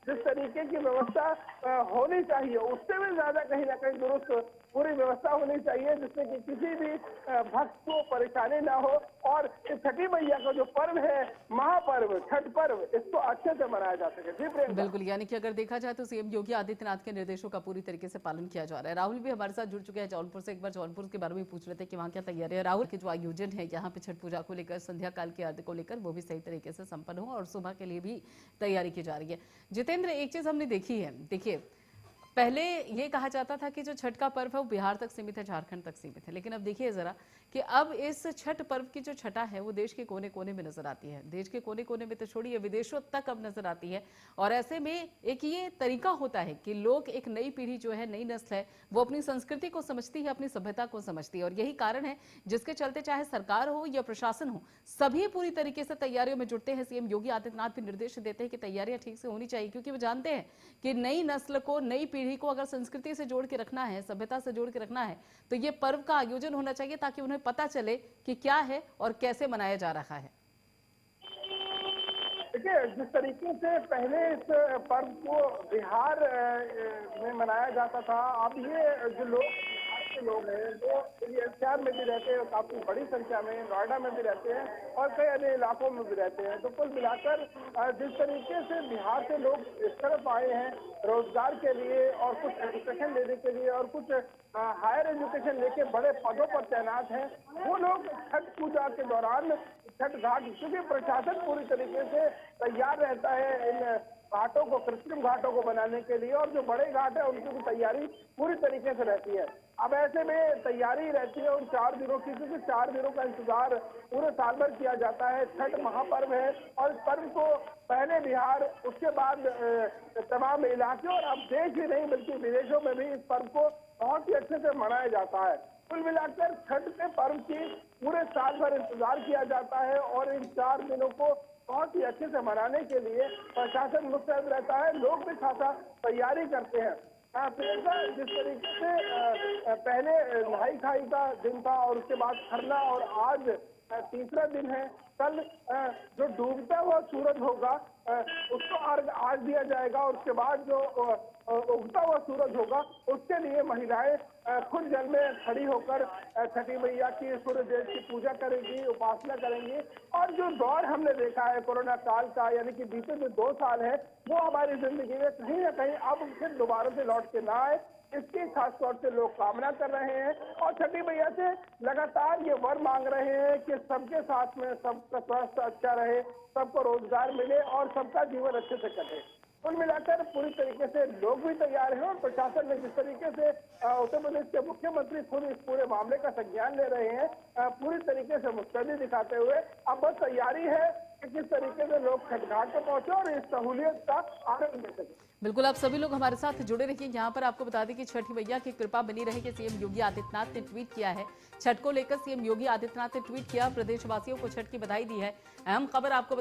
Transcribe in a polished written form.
जिस तरीके की व्यवस्था होनी चाहिए उससे भी ज्यादा कहीं ना कहीं दुरुस्त पूरी व्यवस्था होनी चाहिए, जिससे कि किसी भी भक्त को परेशानी ना हो और इस छठी मैया का जो पर्व है, महापर्व छठ पर्व, इसको अच्छे से मनाया जा सके। जी प्रियंका। बिल्कुल, यानी कि अगर देखा जाए तो सीएम योगी आदित्यनाथ के निर्देशों का पूरी तरीके से पालन किया जा रहा है। राहुल भी हमारे साथ जुड़ चुके हैं जौनपुर से। एक बार जौनपुर के बारे में पूछ रहे थे कि वहाँ क्या तैयारी है। राहुल के जो आयोजन है यहाँ पे छठ पूजा को लेकर, संध्या काल के अर्घ्य को लेकर, वो भी सही तरीके से संपन्न हो और सुबह के लिए भी तैयारी की जा रही है। जितेंद्र, एक चीज हमने देखी है, देखिए पहले ये कहा जाता था कि जो छठ का पर्व है वो बिहार तक सीमित है, झारखंड तक सीमित है, लेकिन अब देखिए जरा कि अब इस छठ पर्व की जो छठा है वो देश के कोने कोने में नजर आती है। देश के कोने कोने में तो छोड़िए, विदेशों तक अब नजर आती है। और ऐसे में एक ये तरीका होता है कि लोग, एक नई पीढ़ी जो है, नई नस्ल है, वो अपनी संस्कृति को समझती है, अपनी सभ्यता को समझती है। और यही कारण है जिसके चलते चाहे सरकार हो या प्रशासन हो, सभी पूरी तरीके से तैयारियों में जुटते हैं। सीएम योगी आदित्यनाथ भी निर्देश देते हैं कि तैयारियां ठीक से होनी चाहिए, क्योंकि वो जानते हैं कि नई नस्ल को, नई पीढ़ी को अगर संस्कृति से जोड़ के रखना है, सभ्यता से जोड़ के रखना है, तो ये पर्व का आयोजन होना चाहिए ताकि उन्हें पता चले कि क्या है और कैसे मनाया जा रहा है। देखिए, जिस तरीके से पहले इस पर्व को बिहार में मनाया जाता था, अब ये जो लोग बिहार के लोग हैं जो एनसीआर में भी रहते हैं, काफी बड़ी संख्या में नोएडा में भी रहते हैं और कई अन्य इलाकों में भी रहते हैं, तो कुल मिलाकर जिस तरीके से बिहार से लोग इस तरफ आए हैं रोजगार के लिए और कुछ एजुकेशन लेने के लिए और कुछ हायर एजुकेशन लेके बड़े पदों पर तैनात हैं, वो लोग छठ पूजा के दौरान छठ घाट, क्योंकि प्रशासन पूरी तरीके से तैयार रहता है इन घाटों को, कृत्रिम घाटों को बनाने के लिए, और जो बड़े घाट है उनकी भी तैयारी पूरी तरीके से रहती है। अब ऐसे में तैयारी रहती है उन 4 दिनों की, क्योंकि 4 दिनों का इंतजार पूरे साल भर किया जाता है। छठ महापर्व है और इस पर्व को पहले बिहार, उसके बाद तमाम इलाके और अब देश ही नहीं बल्कि विदेशों में भी इस पर्व को बहुत ही अच्छे से मनाया जाता है। कुल मिलाकर छठ के पर्व की पूरे साल भर इंतजार किया जाता है और इन 4 दिनों को बहुत ही अच्छे से मनाने के लिए प्रशासन मुस्तैद रहता है, लोग भी खासा तैयारी करते हैं। जिस तरीके से पहले नहाई खाई का दिन था और उसके बाद खरना और आज तीसरा दिन है, कल जो डूबता हुआ सूरज होगा उसको आज दिया जाएगा और उसके बाद जो उगता हुआ सूरज होगा उसके लिए महिलाएं खुद जल में खड़ी होकर छठी मैया की, सूर्य देव की पूजा करेंगी, उपासना करेंगी। और जो दौर हमने देखा है कोरोना काल का, यानी कि बीते जो 2 साल है, वो हमारी जिंदगी में कहीं ना कहीं अब फिर दोबारा से लौट के ना आए, इसकी खासतौर से लोग कामना कर रहे हैं और छठी मैया से लगातार ये वर मांग रहे हैं कि सबके साथ में सबका स्वास्थ्य अच्छा रहे, सबको रोजगार मिले और सबका जीवन अच्छे से कटे। कुल मिलाकर पूरी तरीके से लोग भी तैयार हैं और प्रशासन ने जिस तरीके से उत्तर प्रदेश के मुख्यमंत्री खुद इस पूरे मामले का संज्ञान ले रहे हैं, पूरी तरीके से मुस्तैदी दिखाते हुए अब बस तैयारी है कि किस तरीके से लोग छठ घाट पर पहुंचे और इस सहूलियत का आनंद ले सके। बिल्कुल, आप सभी लोग हमारे साथ जुड़े रहिए। यहाँ पर आपको बता दें कि छठी मैया की कृपा बनी रहे कि सीएम योगी आदित्यनाथ ने ट्वीट किया है। छठ को लेकर सीएम योगी आदित्यनाथ ने ट्वीट किया, प्रदेशवासियों को छठ की बधाई दी है। अहम खबर आपको बता